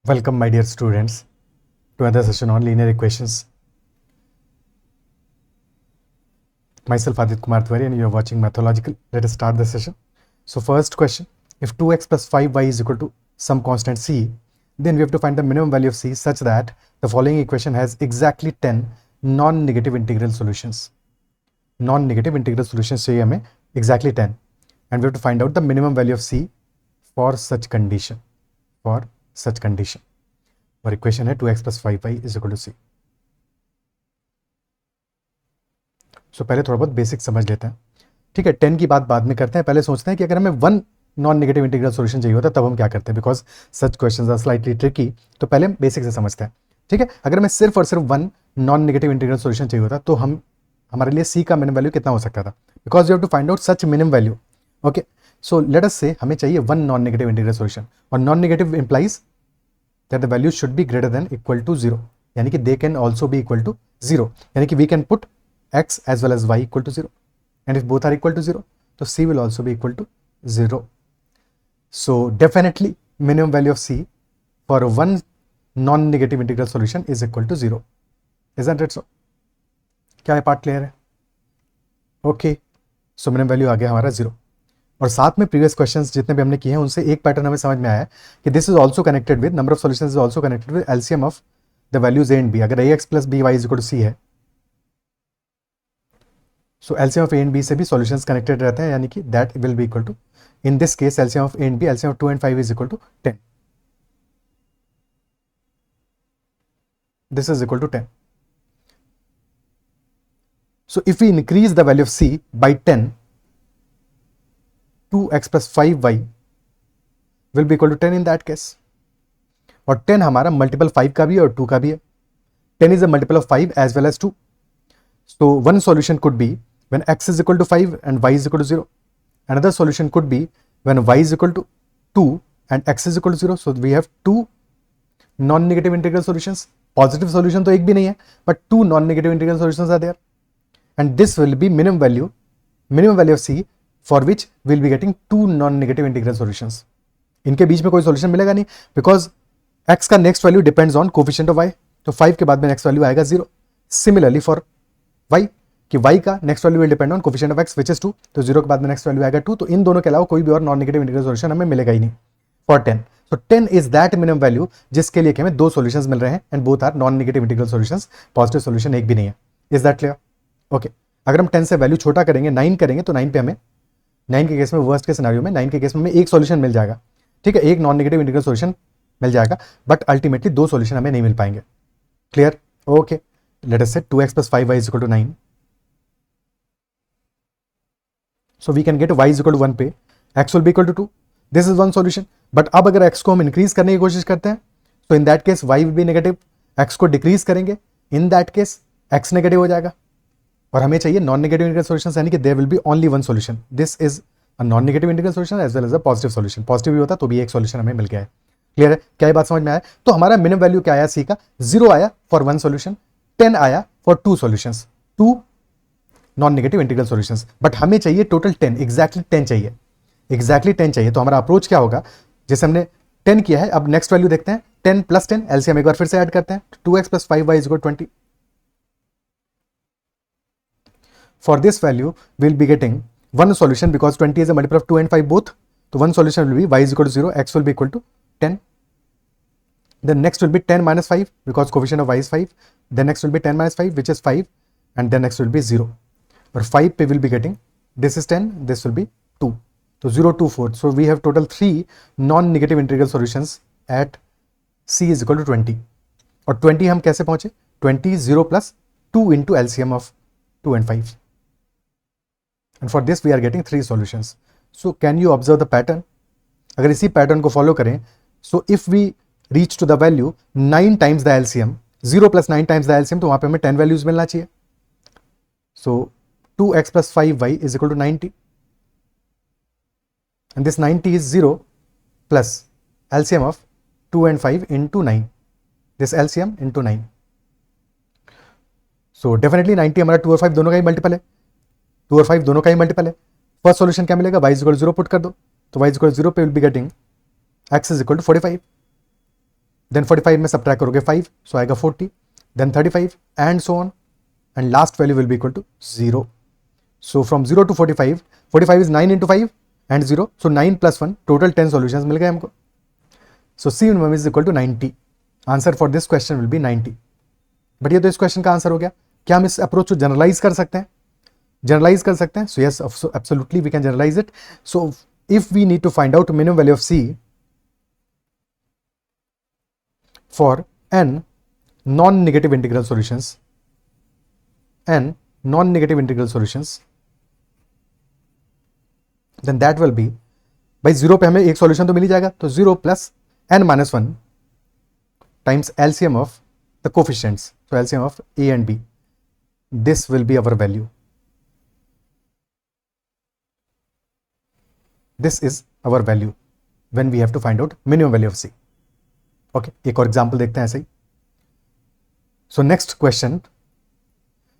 Welcome, my dear students, to another session on linear equations. Myself, Adit Kumar Tiwari, and you are watching Mathological. Let us start the session. So, first question: if 2x plus 5y is equal to some constant c, then we have to find the minimum value of c such that the following equation has exactly 10 non-negative integral solutions. Non-negative integral solutions चाहिए हमें exactly 10, and we have to find out the minimum value of c for such condition. और equation है 2x plus 5y is equal to c. सो पहले थोड़ा बहुत basic समझ लेते हैं. ठीक है, 10 की बात बाद में करते हैं. पहले सोचते हैं कि अगर हमें one non negative integral solution चाहिए होता तब हम क्या करते हैं, because such questions are slightly tricky. तो पहले हम बेसिक से समझते हैं. ठीक है, अगर हमें सिर्फ और सिर्फ one non negative integral solution चाहिए होता तो हमारे लिए सी का मिनिमम वैल्यू कितना हो सकता था, because you have to find out such minimum value. Okay, so let us say हमें चाहिए one non negative integral solution, और non negative implies that the value should be greater than equal to 0, यानी कि they can also be equal to 0, यानी कि we can put x as well as y equal to 0, and if both are equal to 0 तो c will also be equal to 0. So definitely minimum value of c for one non-negative integral solution is equal to 0, isn't it so? क्या ये पार्ट clear है? Okay, so minimum value आ गया हमारा 0. और साथ में प्रीवियस क्वेश्चंस जितने भी हमने किए हैं उनसे एक पैटर्न हमें समझ में आया है कि this is also connected with number of solutions is also connected with LCM of the values A and B. अगर ax plus by is equal to c है, so LCM of A and B से भी solutions connected रहते हैं, यानी कि that will be equal to, in this case LCM of A and B, LCM of 2 and 5 is equal to 10. This is equal to 10. So if we increase the value of c by 10, 2x plus 5y will be equal to 10 in that case. और 10 हमारा multiple 5 का भी है और 2 का भी है. 10 is a multiple of 5 as well as 2. So one solution could be when x is equal to 5 and y is equal to 0. Another solution could be when y is equal to 2 and x is equal to 0. So we have two non-negative integral solutions. Positive solution तो एक भी नहीं है, but two non-negative integral solutions are there. And this will be minimum value of c for which we'll be getting two non-negative integral solutions. इनके बीच में कोई solution मिलेगा नहीं, बिकॉज x का next value depends on coefficient of y. तो 5 के बाद में नेक्स्ट वैल्यू आएगा 0. सिमिलरली फॉर y, कि y का next value will depend on coefficient of x which is 2. तो 0 के बाद में नेक्स्ट वैल्यू आएगा 2. तो इन दोनों के अलावा कोई भी और नॉन नेगेटिव इंटीग्रल सॉल्यूशन हमें मिलेगा ही नहीं फॉर 10. तो 10 इज दैट मिनिमम वैल्यू जिसके लिए हमें दो सॉल्यूशंस मिल रहे हैं, and both are non negative integral solutions. Positive solution एक भी नहीं है. Is that clear? ओके, अगर हम 10 से वैल्यू छोटा करेंगे, 9 करेंगे, तो 9 पे हमें 9 के केस में, वर्स्ट के सिनेरियो में 9 के केस में हमें एक सॉल्यूशन मिल जाएगा. ठीक है, एक नॉन नेगेटिव इंटीग्रल सॉल्यूशन मिल जाएगा, बट अल्टीमेटली दो सॉल्यूशन हमें नहीं मिल पाएंगे. क्लियर? ओके, लेट अस से 2x plus 5y is equal to 9. So we can get y is equal to 1 पे x will be equal to 2. This is one solution. But अब अगर x को हम इंक्रीज करने की कोशिश करते हैं, तो इन that case y will be negative. x को डिक्रीज करेंगे, in that case x negative हो जाएगा. और हमें चाहिए नॉन नेगेटिव इंटीग्रल सॉल्यूशंस, यानी कि there will be only one solution. This is a non negative integral solution as well as a positive solution. Positive भी होता तो भी एक सॉल्यूशन हमें मिल गया है. क्लियर है? क्या ये बात समझ में आया? तो हमारा मिनिमम वैल्यू क्या आया सी का? 0 आया फॉर वन सॉल्यूशन, 10 आया for two solutions, two non negative integral solutions. But हमें चाहिए टोटल 10, एग्जैक्टली 10 चाहिए, एग्जैक्टली 10 चाहिए. तो हमारा अप्रोच क्या होगा? जैसे हमने 10 किया है, अब नेक्स्ट वैल्यू देखते हैं. 10 प्लस 10 एलसीएम एक बार फिर से ऐड करते हैं. 2x plus 5y is equal to 20. For this value, we'll be getting one solution because 20 is a multiple of 2 and 5 both. So one solution will be y is equal to 0, x will be equal to 10. Then next will be 10 minus 5 because coefficient of y is 5. Then next will be 10 minus 5, which is 5. And then next will be 0. But 5 pe will be getting, this is 10, this will be 2. So 0, 2, 4. So we have total 3 non-negative integral solutions at c is equal to 20. और 20 हम कैसे पहुंचे? 20 0 plus 2 into LCM of 2 and 5. And for this we are getting 3 solutions. So can you observe the pattern? अगर इसी pattern को follow करें, so if we reach to the value 9 times the LCM, 0 plus 9 times the LCM, तो वहां पे हमें 10 values मिलना चाहिए. So 2x plus 5y is equal to 90. And this 90 is 0 plus LCM of 2 and 5 into 9. This LCM into 9. So definitely 90 हमारा 2 और 5 दोनों का ही मल्टीपल है. 2 और 5 दोनों का ही मल्टीपल है. फर्स्ट सॉल्यूशन क्या मिलेगा? y is equal to 0 put कर दो, तो y is equal to 0 पे will be getting x is equal to 45. Then 45 में सब्ट्रैक्ट करोगे 5, सो आएगा 40, then 35 and so on, and last value will be equal to 0. So from 0 to 45, 45 is 9 into 5 and 0, so 9 + 1, total 10 solutions मिल गए हमको. So C minimum is equal to 90. Answer for this question will be 90. But ये तो इस question का answer हो गया. क्या हम इस अप्रोच को जनरलाइज कर सकते हैं? जनरलाइज कर सकते हैं. So yes, absolutely we can generalize it. So if we need to find out minimum value of C for n non-negative integral solutions, n non-negative integral solutions, then that will be, भाई 0 पे हमें एक solution तो मिल ही जाएगा, तो 0 + n-1 times LCM of the coefficients, so LCM of A and B, this will be our value. This is our value when we have to find out minimum value of C. Okay, एक और example देखते हैं ऐसे ही. So next question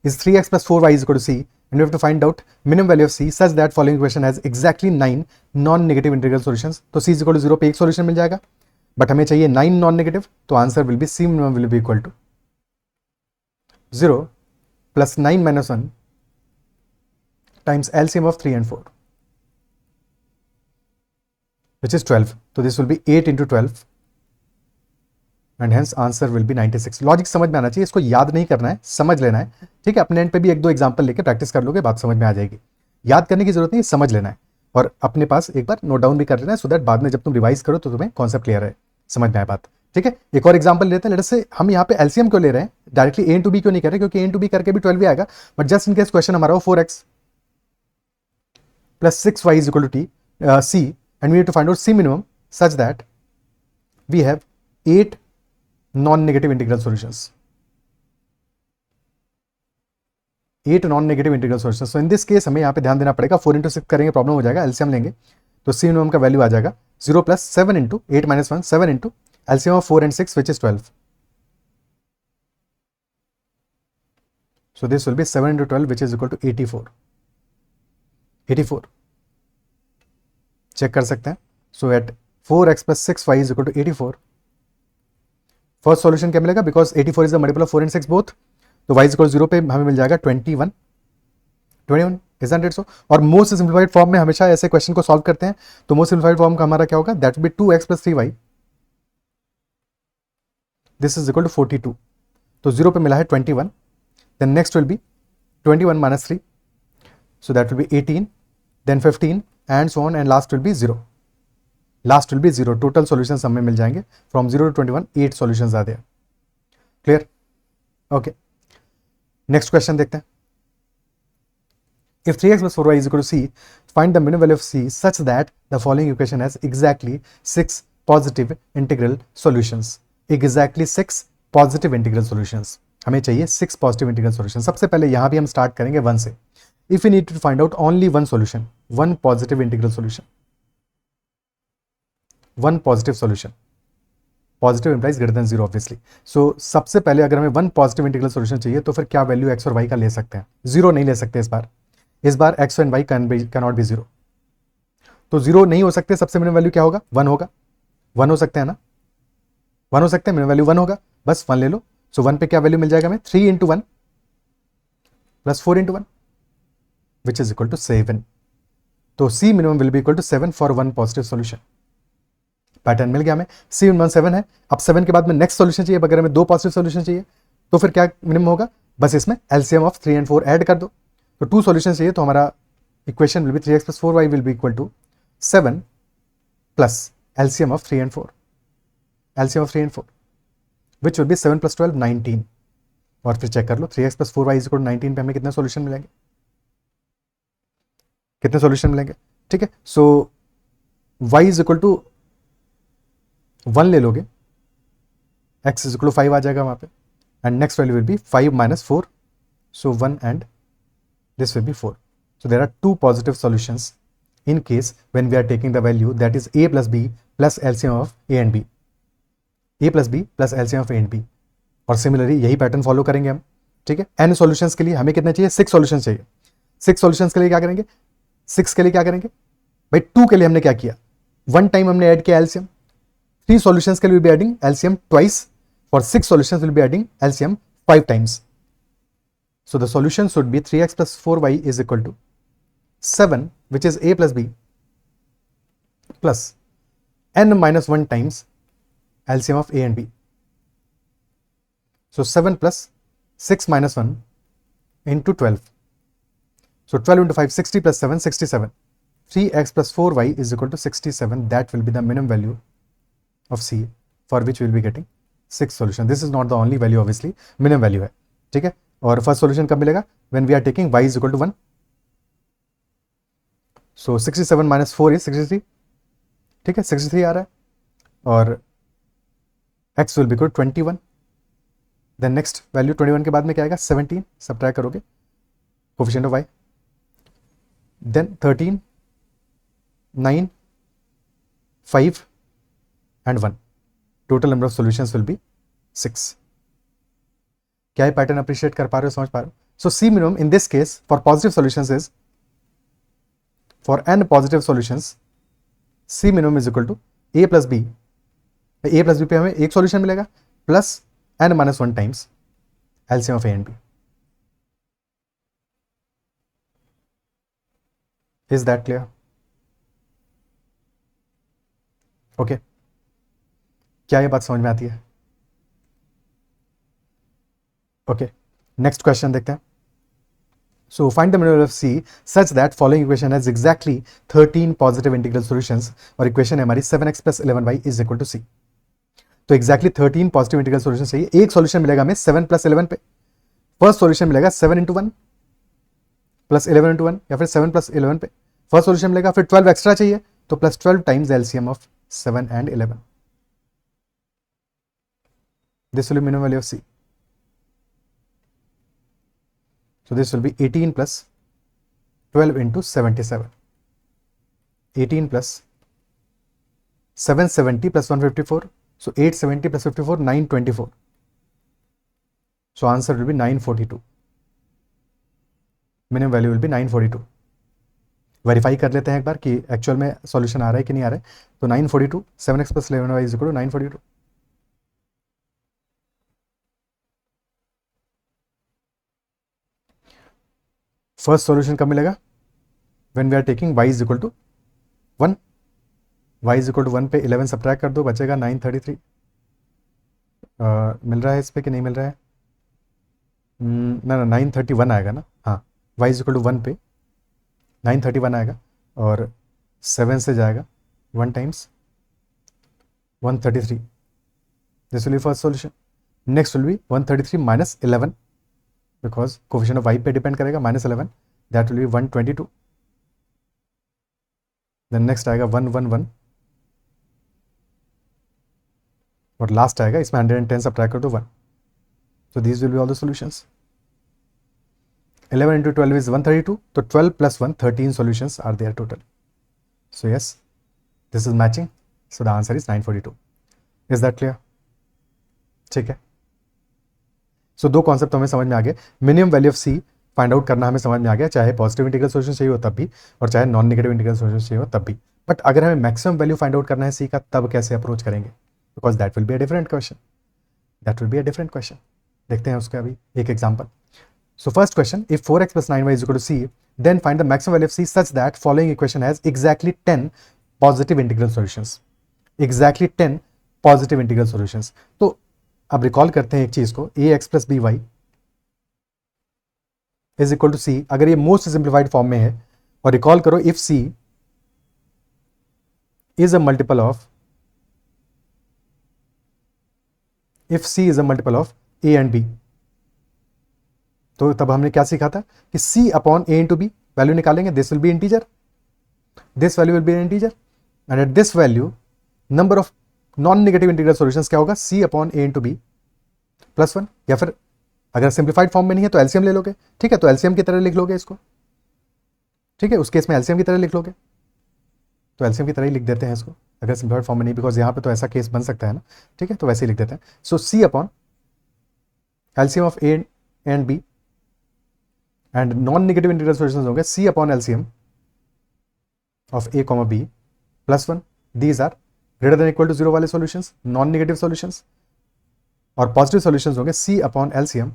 is 3x + 4y = C and we have to find out minimum value of C such that following equation has exactly 9 non-negative integral solutions. तो C = 0 पे एक solution मिल जाएगा, बट हमें चाहिए 9 नॉन नेगेटिव, तो answer will be C minimum will be equal to 0 + 9 - 1 times LCM of 3 and 4, which is 12. तो this will be 8 into 12 and hence answer will be 96. Logic समझ में आना चाहिए, इसको याद नहीं करना है, समझ लेना है. ठीक है, अपने एंड पे भी 1-2 एग्जांपल लेके प्रैक्टिस कर लोगे, बात समझ में आ जाएगी. याद करने की जरूरत नहीं, समझ लेना है और अपने पास एक बार नोट डाउन भी कर लेना है, सो दैट बाद में जब तुम रिवाइज करो तो तुम्हें कॉन्सेप्ट क्लियर है, समझ में आए बात. ठीक है, एक और एग्जाम्पल लेते हैं. लेट्स से हम यहाँ पे एलसीएम क्यों ले रहे हैं, डायरेक्टली A into B क्यों नहीं कर रहे, क्योंकि A into B करके भी 12 भी आएगा, but just in case question हमारा हो 4x + 6y = C and we need to find out C minimum such that we have 8 non-negative integral solutions. 8 non-negative integral solutions. So in this case हमें यहाँ पे ध्यान देना पड़ेगा, 4 into 6 करेंगे problem हो जाएगा, एलसीएम लेंगे तो C minimum का वैल्यू आ जाएगा 0 + 7 into 8 - 1, 7 into LCM of 4 and 6 which is 12. So this will be 7 into 12 which is equal to 84. 84 check कर सकते हैं. So at 4x + 6y = 84. First solution क्या मिलेगा, because 84 is the multiple of 4 and 6 both, तो y = 0 पे हमें मिल जाएगा 21. Isn't it सो? और मोस्ट सिंप्लीफाइड फॉर्म में हमेशा ऐसे क्वेश्चन को सॉल्व करते हैं, तो मोस्ट सिंप्लीफाइड फॉर्म का हमारा क्या होगा, that will be 2x + 3y, this is equal to 42. तो 0 पे मिला है 21, then next will be 21 - 3, so that will be 18, then 15 and so on, and last will be 0. Last will be 0. Total solutions हमें मिल जाएंगे फ्रॉम 0 to 21, 8 सॉल्यूशंस आते हैं. Clear? Okay, next question देखते हैं. If 3x + 4y = C, find the minimum value of C such that the following equation has exactly 6 positive integral solutions. Exactly 6 positive integral solutions. हमें चाहिए 6 positive integral solutions. सबसे पहले यहां भी हम start करेंगे 1 से. If we need to find out only one solution, one positive integral solution, one positive solution, positive implies greater than 0 obviously. So सबसे पहले अगर हमें वन पॉजिटिव इंटीग्रल सॉल्यूशन चाहिए तो फिर क्या वैल्यू x और y का ले सकते हैं, 0 नहीं ले सकते इस बार x and y can not be 0. तो 0 नहीं हो सकते, सबसे मिनिमम वैल्यू क्या होगा, 1 होगा. 1 हो सकते हैं ना, 1 हो सकते हैं, मिनिमम वैल्यू 1 होगा, बस 1 ले लो. सो 1 पे क्या वैल्यू मिल जाएगा हमें, 3 × 1 + 4 × 1 विच इज इक्वल टू 7. तो C minimum will be equal to 7 for one positive solution. Pattern मिल गया हमें, C minimum 7 है. अब 7 के बाद में नेक्स्ट सॉल्यूशन चाहिए, अगर हमें 2 पॉजिटिव सॉल्यूशन चाहिए तो फिर क्या मिनिमम होगा, बस इसमें LCM ऑफ 3 and 4 ऐड कर दो. तो 2 सॉल्यूशन चाहिए, तो हमारा equation will be 3x + 4y will be equal to 7 plus LCM of 3 and 4, LCM of 3 and 4 which will be 7 + 12 19. और फिर चेक कर लो, 3x + 4y = 19 पे हमें कितने सॉल्यूशन मिलेंगे, कितने सॉल्यूशन मिलेंगे. ठीक है, सो y = 1 ले लोगे, x = 5 आ जाएगा वहां पे, and next value will be 5 - 4, so 1 and this will be 4. So there are 2 positive solutions in case when we are taking the value that is a + b + LCM of a and b, a + b + LCM of a and b. और similarly यही pattern follow करेंगे हम. ठीक है, n solutions के लिए हमें कितने चाहिए, 6 सॉल्यूशन चाहिए. 6 सॉल्यूशंस के लिए क्या करेंगे, 6 के लिए क्या करेंगे भाई, 2 के लिए हमने क्या किया, 1 टाइम हमने ऐड किया LCM, 3 solutions can we be adding LCM twice. For 6 solutions we'll be adding LCM 5 times. So the solution should be 3x plus 4y is equal to 7, which is a plus b, plus n minus 1 times LCM of a and b. So 7 plus 6 minus 1 into 12. So 12 into 5, 60 plus 7, 67. 3x plus 4y is equal to 67. That will be the minimum value of C, for which we will be getting 6 solution. This is not the only value, obviously, minimum value है, ठीक है. और first solution कब मिलेगा? when we are taking y is equal to 1. So 67 minus 4 is 63, ठीक है, 63 आ रहा है, और x will be equal to 21. Then next value 21 के बाद में क्या आएगा? 17. सब्ट्रैक्ट करोगे coefficient of y. Then 13, 9, 5 and 1. Total number of solutions will be 6. क्या ये पैटर्न अप्रिशिएट कर पा रहे हो, समझ पा रहे हो? So C minimum in this case for positive solutions is, for n positive solutions C minimum is equal to a plus B. a plus B पे हमें एक सॉल्यूशन मिलेगा plus n minus 1 times LCM of a and b. Is that clear? Okay. क्या ये बात समझ में आती है? Okay. Next question देखते हैं. So find the minimum of C such that following equation has exactly 13 positive integral solutions. और इक्वेशन है हमारी 7x plus 11y is equal to C. तो एक्जैक्टली 13 पॉजिटिव इंटीग्रल सॉल्यूशन चाहिए. एक सॉल्यूशन मिलेगा हमें 7 प्लस 11 पे. फर्स्ट सॉल्यूशन मिलेगा 7 इंटू 1 प्लस 11 इंटू 1, या फिर 7 प्लस 11 पे फर्स्ट सॉल्यूशन मिलेगा. फिर 12 एक्स्ट्रा चाहिए, तो plus 12 times LCM of 7 and 11. This will be minimum value of C. So this will be 18 plus 12 into 77. 18 plus 770 plus 154. So 870 plus 54, 924. So answer will be 942. Minimum value will be 942. Verify कर लेते हैं एक बार कि actual में solution आ रहा है कि नहीं आ रहा है. तो 942, 7x plus 11y is equal to 942. First solution कब मिलेगा? when we are taking y is equal to 1. y is equal to 1 पे 11 सब्ट्रैक्ट कर दो, बचेगा 933. मिल रहा है इस पे कि नहीं मिल रहा है? ना 931 आएगा ना. हाँ, y इज इक्वल टू 1 पे 931 आएगा, और 7 से जाएगा 1 times 133. This will be first solution. Next will be 133 minus 11, because coefficient of y पे डिपेंड करेगा, minus 11. That will be 122. Then next आएगा 111, और लास्ट आएगा इसमें 110 सब्ट्रैक्ट कर दो 1. सो this will be all the solutions. 11 into 12 is 132. तो 12 plus 1, 13 solutions are there total. So yes, this is matching. So the answer is 942. Is that clear? ठीक है. So दो कॉन्सेप्ट हमें समझ में आ गए. Minimum value of C find out करना हमें समझ में आ गया, चाहे पॉजिटिव इंटीग्रल सॉल्यूशन चाहिए हो तब भी, और चाहे नॉन नेगेटिव इंटीग्रल सॉल्यूशन चाहिए हो तब भी. बट अगर हमें मैक्सिमम वैल्यू फाइंड आउट करना है सी का, तब कैसे अप्रोच करेंगे? Because that will be a different question. That will be a different question. देखते हैं उसका अभी एक example. So first question, if 4x plus 9y is equal to c, then find the maximum value of c such that following equation has exactly 10 positive integral solutions. Exactly 10 positive integral solutions. तो अब recall करते हैं एक चीज को, ax plus by is equal to c. अगर ये most simplified form में है, और रिकॉल करो if c is a multiple of, if c is a multiple of a and b, तो तब हमने क्या सीखा था कि c upon a into B value निकालेंगे. This will be integer, this value will be integer, and at this value number of non negative integral solutions क्या होगा? c upon a into B plus 1. या फिर अगर simplified form में नहीं है तो एलसीएम ले लोगे, ठीक है, तो एलसीएम की तरह लिख लोगे इसको, ठीक है, उस केस में एलसीएम की तरह लिख लोगे, तो एलसीएम की तरह ही लिख देते हैं इसको अगर सिंप्लीफाइड फॉर्म में नहीं, बिकॉज यहाँ पे तो ऐसा केस बन सकता है ना, ठीक है, तो वैसे ही लिख देते हैं. So c upon LCM of a and b, and non negative integral solutions होंगे c upon LCM of a, b plus 1. These are greater than equal to 0 वाले सॉल्यूशंस, नॉन नेगेटिव सॉल्यूशंस, और पॉजिटिव सॉल्यूशंस होंगे C upon LCM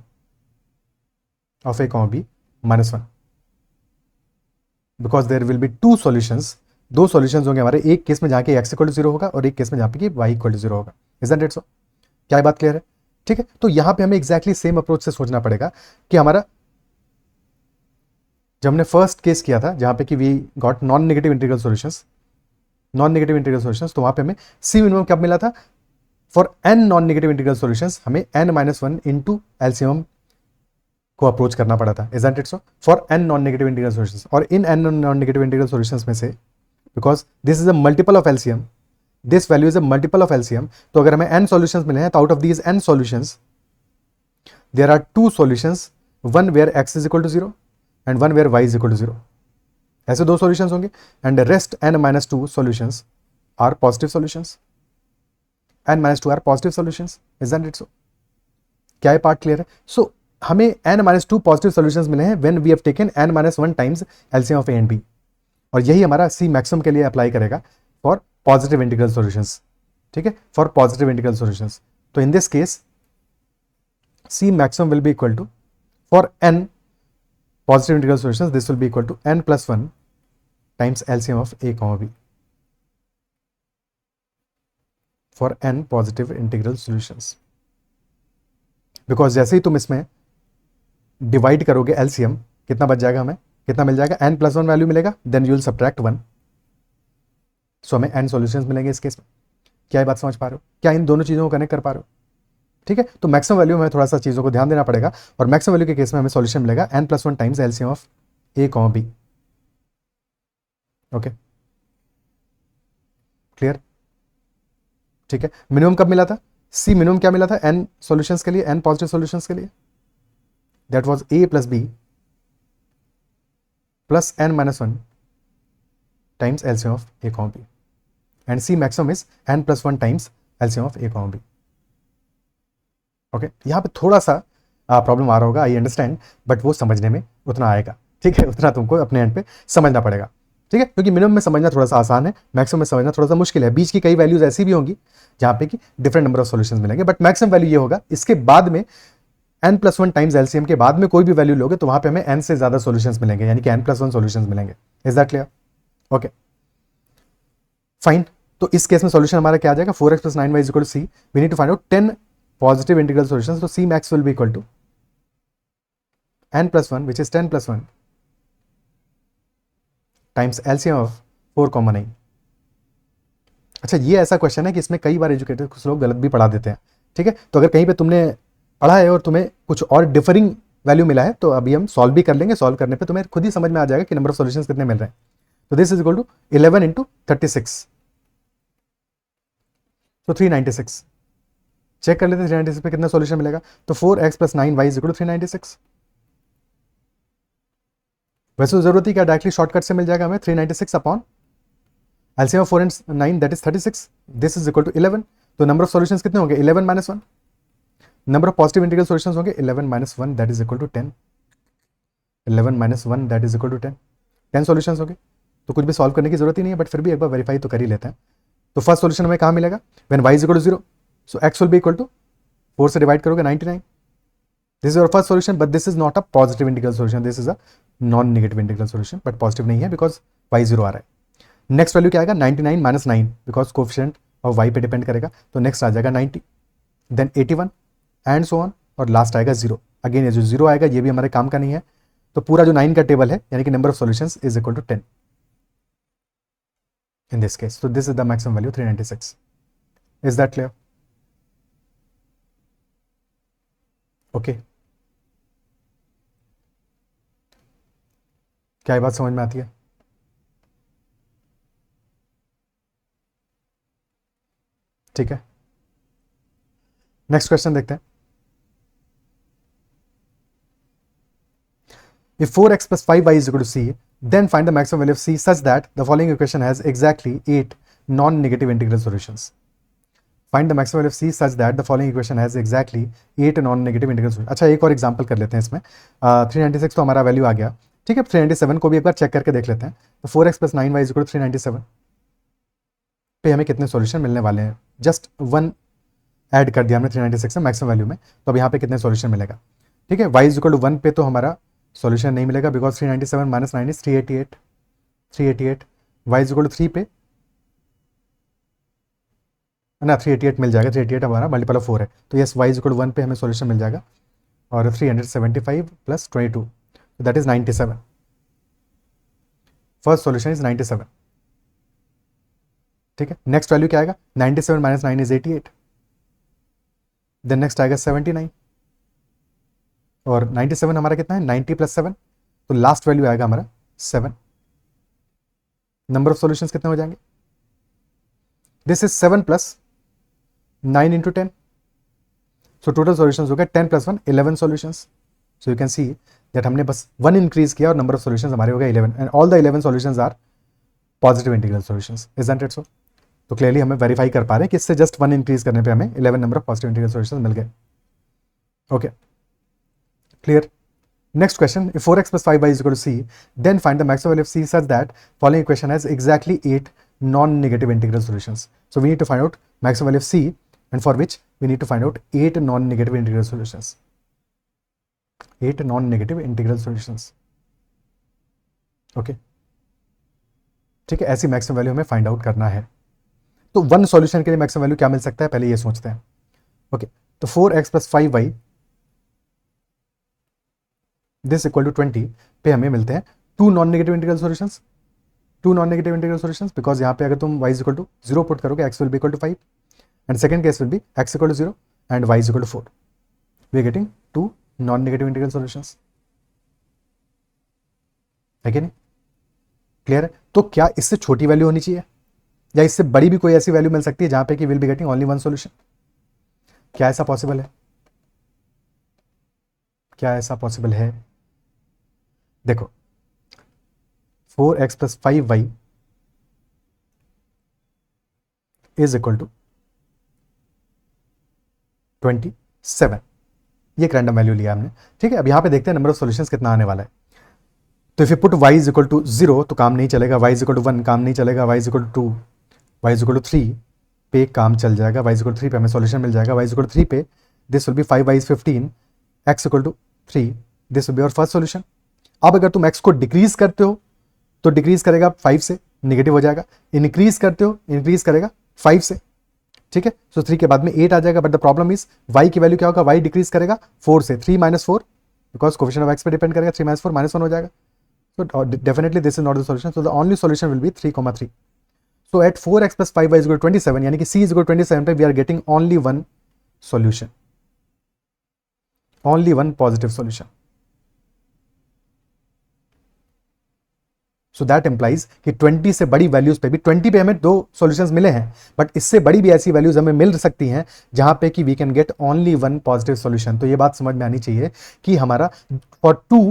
of A, B -1, because there will be two solutions, दो solutions होंगे हमारे, एक case में जहाँ के x इक्वल टू 0 होगा और एक केस में जहाँ पे कि y इक्वल टू 0 होगा। Isn't it so? क्या ये बात क्लियर है? ठीक है, तो यहाँ पे हमें एग्जैक्टली सेम अप्रोच से सोचना पड़ेगा कि हमारा जब हमने फर्स्ट केस किया था जहाँ पे कि we got non negative integral solutions, तो वहाँ पे हमें C मिनिमम कब मिला था? For n non negative integral solutions हमें n-1 इंटू LCM को अप्रोच करना पड़ा था। Isn't it so? For n non negative integral solutions, और इन n non negative integral solutions में से, because this is a multiple of LCM, this value is a multiple of LCM, तो अगर हमें n सॉल्यूशंस मिले हैं तो out of these n solutions there are two solutions, one where x is equal to 0 and one where y is equal to 0, ऐसे दो solutions होंगे, and rest n-2 solutions are positive solutions, n-2 are positive solutions. Isn't it so? क्या ये पार्ट clear है? सो हमें n-2 positive solutions मिले हैं when we have taken n-1 times LCM of A and B, और यही हमारा C मैक्सिमम के लिए अप्लाई करेगा फॉर पॉजिटिव इंटीग्रल सॉल्यूशंस। ठीक है, फॉर पॉजिटिव इंटीग्रल सॉल्यूशंस, तो इन this case C maximum will be equal to, for n positive integral solutions, this will be equal to n+1 times LCM of A, B, for n positive integral solutions, because जैसे ही तुम इसमें divide करोगे LCM, कितना बच जाएगा, हमें कितना मिल जाएगा? n+1 वैल्यू मिलेगा, देन यू विल सब्ट्रैक्ट 1, सो हमें n सॉल्यूशंस मिलेंगे इस केस में। क्या ये बात समझ पा रहे हो? क्या इन दोनों चीज़ों को कनेक्ट कर पा रहे हो? ठीक है, तो मैक्सिमम वैल्यू में थोड़ा सा चीज़ों को ध्यान देना पड़ेगा, और मैक्सिमम वैल्यू के केस में हमें सॉल्यूशन मिलेगा n+1 times LCM of A, B। Okay, clear? ठीक है, मिनिमम कब मिला था? C मिनिमम क्या मिला था n सॉल्यूशंस के लिए, n पॉजिटिव सॉल्यूशंस के लिए? That was A plus B plus n-1 times LCM of A, B, and C maximum is n+1 times LCM of A, B। Okay, यहाँ पे थोड़ा सा प्रॉब्लम आ रहा होगा, आई अंडरस्टैंड, बट वो समझने में उतना आएगा। ठीक है, उतना तुमको अपने एंड पे समझना पड़ेगा। ठीक है, क्योंकि मिनिमम में समझना थोड़ा सा आसान है, मैक्सिमम में समझना थोड़ा सा मुश्किल है। बीच की कई वैल्यूज ऐसी भी होंगी जहाँ पे कि डिफरेंट नंबर ऑफ सॉल्यूशंस मिलेंगे, बट मैक्सिमम वैल्यू ये होगा। इसके बाद में n+1 टाइम्स LCM के बाद में कोई भी वैल्यू लोगे तो वहाँ पे हमें n से ज़्यादा सॉल्यूशंस मिलेंगे, यानी कि n+1 सॉल्यूशंस मिलेंगे। Is that clear? Okay, fine. तो इस केस में सॉल्यूशन हमारा क्या आ जाएगा? 4x + 9y = C। We need to find out 10 positive integral solutions, so C max will be equal to n+1, which is 10+1 times LCM of 4, 9। अच्छा, ये ऐसा क्वेश्चन है कि इसमें कई बार एजुकेटर कुछ लोग गलत भी पढ़ा देते हैं। ठीक है, तो अगर कहीं पे तुमने पढ़ा है और तुम्हें कुछ और डिफरिंग वैल्यू मिला है तो अभी हम सॉल्व भी कर लेंगे। सॉल्व करने पे तुम्हें खुद ही समझ में आ जाएगा कि नंबर ऑफ सॉल्यूशंस कितने मिल रहे हैं। तो दिस इज इक्वल टू 11 × 36, तो 396। चेक कर लेते हैं 396 पे कितना सॉल्यूशन मिलेगा। तो 4x + 9y = 396। वैसे तो जरूरत ही क्या, डायरेक्टली शॉर्टकट से मिल जाएगा हमें 396 upon LCM of 4 and 9, that is 36। This is equal to 11। तो नंबर ऑफ सॉल्यूशंस कितने होंगे? 11 - 1। Number of positive integral solutions होंगे 11 - 1, that is equal to 10। 11 - 1 that is equal to 10। 10 solutions होंगे, तो कुछ भी सॉल्व करने की जरूरत ही नहीं है, बट फिर भी एक बार वेरीफाई तो कर ही लेते हैं। तो फर्स्ट सॉल्यूशन हमें कहाँ मिलेगा? When y = 0, so x will be equal to 4 से डिवाइड करोगे 99। This is your first solution, but this is not a positive integral solution, this is a non negative integral solution, but positive नहीं है because y 0 आ रहा है। Next value क्या आएगा? 99 - 9, because coefficient of y पे depend करेगा, तो next आ जाएगा 90, देन 81 एंड सो ऑन, और लास्ट आएगा 0। अगेन ये जो 0 आएगा ये भी हमारे काम का नहीं है, तो पूरा जो 9 का टेबल है यानी कि number of solutions is equal to 10 in this case. So this is the maximum value 396. Is that clear? Okay. क्या ये बात समझ में आती है? ठीक है, नेक्स्ट क्वेश्चन देखते हैं। If 4x + 5y = C, then find the maximum value of C such that the following equation has exactly 8 non-negative integral solutions. Find the maximum value of C such that the following equation has exactly 8 non-negative integral solutions. अच्छा, एक और example कर लेते हैं इसमें। 396 तो हमारा value आ गया। ठीक है, 397 को भी एक बार चेक करके देख लेते हैं। तो 4x + 9y = 397। पे हमें कितने सॉल्यूशन मिलने वाले हैं, जस्ट वन ऐड कर दिया हमने 396 में मैक्सिमम वैल्यू में, तो अब यहाँ पे कितने सॉल्यूशन मिलेगा। ठीक है, y इज इक्वल टू 1 पे तो हमारा सॉल्यूशन नहीं मिलेगा because 397 minus 9 is 388, 388 y is equal to 3 पे ना 388 मिल जाएगा, 388 हमारा मल्टीपल ऑफ 4 है, तो yes y is equal to 1 पे हमें सॉल्यूशन मिल जाएगा और 375 plus 22 that is 97, first solution is 97। ठीक है, नेक्स्ट वैल्यू क्या आएगा, 97 माइनस 9 इज 88, देन नेक्स्ट आएगा 79 और 97 हमारा कितना है 90 प्लस 7, तो लास्ट वैल्यू आएगा हमारा 7। नंबर ऑफ सॉल्यूशंस कितने हो जाएंगे, this is 7 plus 9 into 10, so total solutions हो गए 10 plus 1 11 solutions. So you can see that हमने बस 1 इंक्रीज किया और नंबर ऑफ सॉल्यूशंस हमारे हो गए 11 and all the 11 solutions are positive integral solutions, isn't it so. तो क्लियरली हमें वेरीफाई कर पा रहे हैं कि इससे जस्ट 1 इंक्रीज करने पे हमें 11 number of positive integral solutions मिल गए। Okay, clear. Next question, if 4x plus 5y is equal to c, then find the maximum value of c such that following equation has exactly 8 non-negative integral solutions. So we need to find out maximum value of c, and for which we need to find out 8 non-negative integral solutions. 8 non-negative integral solutions. Okay. ठीक है, ऐसी maximum value हमें find out करना है। तो one solution के लिए maximum value क्या मिल सकता है, पहले ये सोचते हैं। ओके, तो 4x plus 5y this equal to 20 पे हमें मिलते हैं 2 non negative integral solutions, 2 non negative integral solutions, because यहाँ पे अगर तुम y is equal to 0 put करोगे x will be equal to 5 and second case will be x equal to 0 and y is equal to 4, we are getting 2 non negative integral solutions, है कि नहीं, clear है। तो क्या इससे छोटी value होनी चाहिए या इससे बड़ी भी कोई ऐसी वैल्यू मिल सकती है जहां पे कि will be getting only one solution, क्या ऐसा पॉसिबल है, क्या ऐसा पॉसिबल है। देखो 4x plus 5y is equal to 27, ये एक रैंडम वैल्यू लिया हमने। ठीक है, अब यहां पे देखते हैं नंबर ऑफ सॉल्यूशंस कितना आने वाला है। तो if you put y is equal to 0 तो काम नहीं चलेगा, y इज इक्वल टू 1 काम नहीं चलेगा, y is equal to 2, y is equal to 3 पे काम चल जाएगा, y इज इक्वल टू 3 पे हमें सॉल्यूशन मिल जाएगा, y इज इक्वल टू 3 पे this will be 5y is 15, x equal to 3 this will be your first solution. अब अगर तुम x को डिक्रीज करते हो तो डिक्रीज करेगा 5 से, नेगेटिव हो जाएगा, इंक्रीज करते हो इंक्रीज करेगा 5 से। ठीक है, सो 3 के बाद में 8 आ जाएगा, but the problem is y की वैल्यू क्या होगा, y डिक्रीज करेगा 4 से, 3 minus 4 because coefficient of x पे डिपेंड करेगा, 3 माइनस 4 माइनस 1 हो जाएगा। So definitely this is not the solution. So the only solution will be 3, 3. So at 4x plus 5y is equal to 27, यानी कि c is equal to 27 पे we are getting only one solution, only one positive solution. So that implies कि 20 से बड़ी values पे भी 20 पे हमें 2 सॉल्यूशंस मिले हैं, बट इससे बड़ी भी ऐसी वैल्यूज हमें मिल सकती हैं जहां पे कि we can get only one positive solution. तो ये बात समझ में आनी चाहिए कि हमारा for 2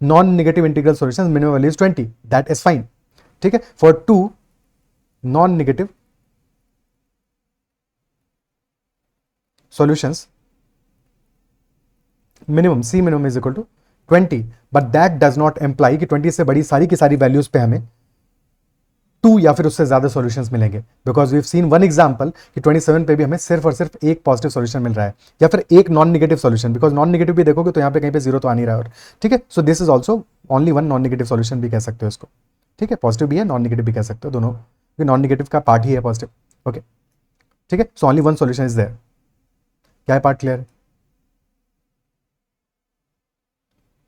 non-negative integral solutions minimum value is 20, that is fine. ठीक है, for 2 non-negative solutions minimum c minimum is equal to 20, but that does not imply कि 20 से बड़ी सारी की सारी वैल्यूज पे हमें 2 या फिर उससे ज्यादा सॉल्यूशंस मिलेंगे, because we have seen one example कि 27 पे भी हमें सिर्फ और सिर्फ एक पॉजिटिव सॉल्यूशन मिल रहा है या फिर एक non negative solution, because non negative भी देखोगे तो यहाँ पे कहीं पे 0 तो आ नहीं रहा है। और ठीक है, सो this is also only one non negative solution भी कह सकते हो इसको। ठीक है, पॉजिटिव भी है नॉन नेगेटिव भी कह सकते हो, दोनों नॉन नेगेटिव का पार्ट ही है पॉजिटिव। ओके, ठीक है, so only one solution is there. क्या है part clear,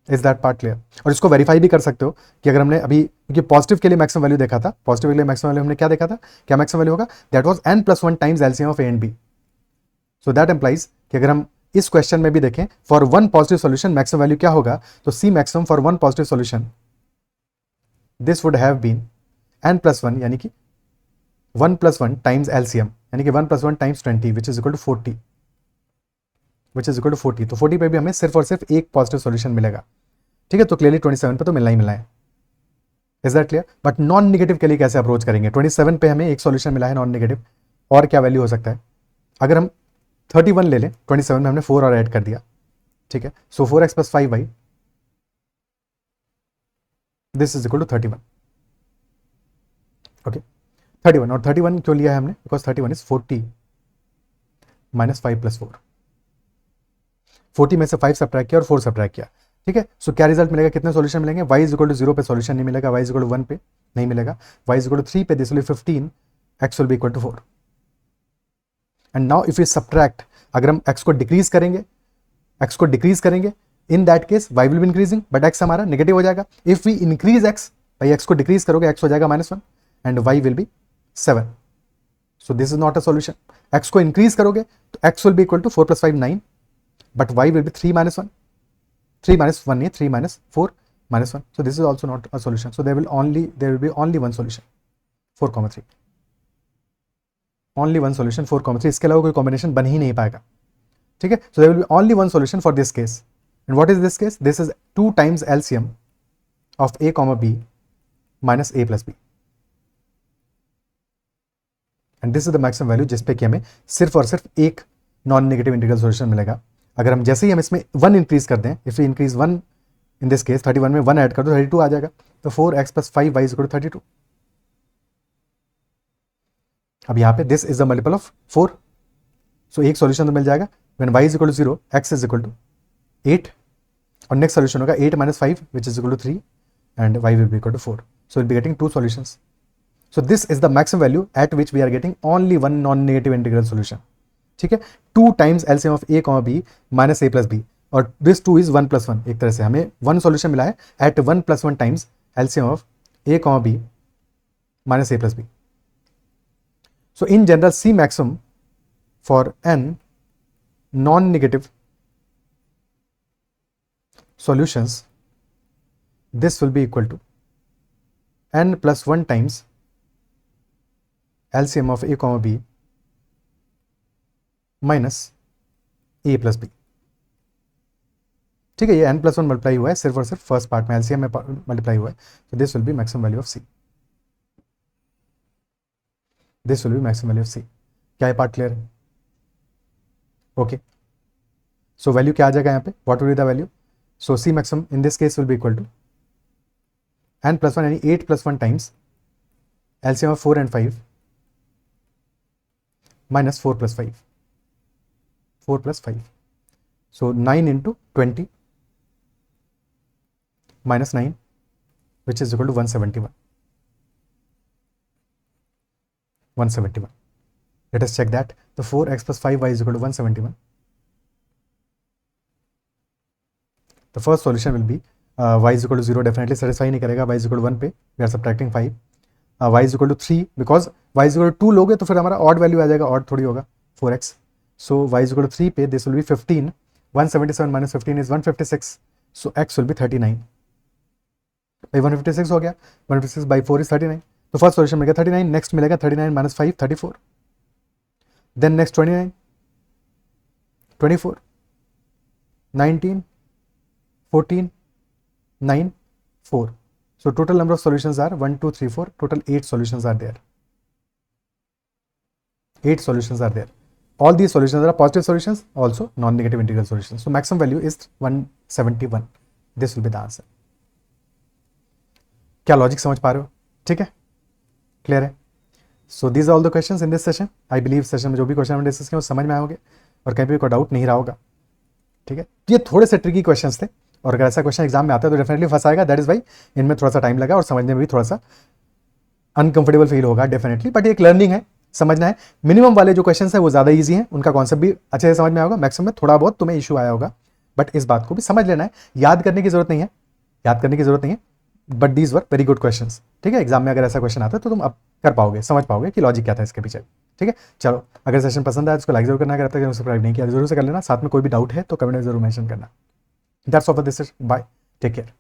is that part clear. और इसको वेरीफाई भी कर सकते हो कि अगर हमने अभी क्योंकि पॉजिटिव के लिए मैक्सिमम वैल्यू देखा था, पॉजिटिव के लिए मैक्सिमम वैल्यू हमने क्या देखा था, क्या मैक्सिमम वैल्यू होगा, that was n+1 times LCM of a and b। So that implies कि अगर हम इस क्वेश्चन में भी देखें for one positive solution maximum value क्या होगा, तो c maximum for one positive solution this would have been n+1 यानी कि 1+1 टाइम्स एलसीएम यानी कि 1+1 times 20 which is equal to 40, which is equal to 40। तो 40 पे भी हमें सिर्फ और सिर्फ एक पॉजिटिव सॉल्यूशन मिलेगा। ठीक है, तो क्लियरली 27 पे तो मिलना ही मिलना है, is that clear. But non negative के लिए कैसे अप्रोच करेंगे, 27 पे हमें एक सॉल्यूशन मिला है नॉन नेगेटिव, और क्या वैल्यू हो सकता है, अगर हम 31 ले लें, 27 में हमने 4 और ऐड कर दिया। ठीक है, so 4x plus 5y this is equal to 31। Okay, 31, और 31 क्यों लिया है हमने, बिकॉज 31 इज 40 माइनस 5 प्लस 4, 40 में से 5 सब्ट्रैक्ट किया और 4 सब्ट्रैक्ट किया, ठीक है। सो क्या रिजल्ट मिलेगा, कितने सॉल्यूशन मिलेंगे, y इज इक्वल टू 0 पे सॉल्यूशन नहीं मिलेगा, y इज इक्वल टू 1 पे नहीं मिलेगा, y इज इक्वल टू 3 पे this will be 15, x will be equal to 4। And now if you subtract, अगर हम x को डिक्रीज करेंगे in that case y will be increasing but x हमारा negative हो जाएगा। इफ वी इंक्रीज x, भाई x को डिक्रीज करोगे x हो जाएगा -1 and y will be 7। So this is not a solution. x को इंक्रीज करोगे तो x will be equal to 4 + 5 9, but y will be 3 - 1, 3 - 1 नहीं, 3 - 4 - 1, so this is also not a solution, so there will be only one solution, 4,3, only one solution 4,3, इसके अलावा कोई combination बन ही नहीं पाएगा, ठीक है। so there will be only one solution for this case, and what is this case, this is 2 times LCM of a comma b minus a plus b, and this is the maximum value जिस पे कि हमें सिर्फ और सिर्फ एक non negative integral solution मिलेगा। अगर हम जैसे ही हम इसमें 1 इंक्रीज कर दें, if you increase 1 in this case 31 में 1 ऐड कर दो 32 आ जाएगा, तो 4x + 5y is equal to 32। अब यहाँ पे this is the multiple of 4, so एक सॉल्यूशन तो मिल जाएगा, when y is equal to 0 x is equal to 8, और नेक्स्ट सॉल्यूशन होगा 8 - 5 which is equal to 3 and y will be equal to 4, so will be getting 2 solutions. So this is the maximum value at which we are getting only one non negative integral solution, ठीक है। 2 times LCM of a, b minus a plus b, और this 2 is 1 + 1, एक तरह से हमें 1 solution मिला है at 1 + 1 times LCM of a, b minus a plus b। So in general c maximum for n non negative solutions, this will be equal to n + 1 times LCM of a, b minus a plus b, ठीक है। ये n + 1 multiply हुआ है सिर्फ और सिर्फ first part में, LCM में मल्टीप्लाई हुआ है, so this will be maximum value of c, this will be maximum value of c। क्या ये पार्ट क्लियर है? ओके, सो वैल्यू क्या आ जाएगा यहाँ पे, what will be the value, so c maximum in this case will be equal to n + 1 यानी 8 + 1 times LCM of 4 and 5 minus 4 + 5, 4 + 5, so 9 into 20 minus 9 which is equal to 171, 171. Let us check that. The 4x + 5y is equal to 171. The first solution will be y is equal to 0, definitely satisfy नहीं करेगा, y is equal to 1 पे we are subtracting 5, y is equal to 3 because y is equal to 2 लोगे तो फिर हमारा odd value आ जाएगा, odd थोड़ी होगा 4x, so y is equal to 3 पे this will be 15, 177 minus 15 is 156, so x will be 39, भाई 156 हो गया, 156 by 4 is 39, तो फर्स्ट सॉल्यूशन मिल गया 39, नेक्स्ट मिलेगा 39 minus 5 34, then next 29, 24, 19, 14, 9, 4. So total number of solutions are 1, 2, 3, 4. Total 8 solutions are there. 8 solutions are there. All these solutions are positive solutions, also non-negative integral solutions. So maximum value is 171. This will be the answer. क्या logic समझ पा रहे हो? ठीक है, clear है? So these are all the questions in this session. I believe session में जो भी क्वेश्चन हमने डिस्कस किए वो समझ में आए होंगे और कहीं पे कोई डाउट नहीं रहा होगा, ठीक है। ये थोड़े से ट्रिकी क्वेश्चंस थे और अगर ऐसा क्वेश्चन एग्जाम में आता है तो डेफिनेटली फंसाएगा, दैट इज वाई इनमें थोड़ा सा टाइम लगा और समझने में भी थोड़ा सा अनकंफर्टेबल फील होगा डेफिनेटली, बट एक लर्निंग है, समझना है। मिनिमम वाले जो क्वेश्चन है वो ज़्यादा ईजी हैं, उनका कॉन्सेप्ट भी अच्छे से समझ में आएगा, मैक्सिमम में थोड़ा बहुत तुम्हें इशू आया होगा, बट इस बात को भी समझ लेना है, याद करने की जरूरत नहीं है, याद करने की जरूरत नहीं है, but these were very good questions, ठीक है। एग्जाम में अगर ऐसा क्वेश्चन आता है तो तुम अब कर पाओगे, समझ पाओगे कि लॉजिक क्या था इसके पीछे, ठीक है। चलो, अगर सेशन पसंद आया तो उसको लाइक जरूर करना, अगर अब तक सब्सक्राइब नहीं किया जरूर से कर लेना, साथ में कोई भी डाउट है तो कमेंट में जरूर मेंशन करना। That's all for this, bye, take care.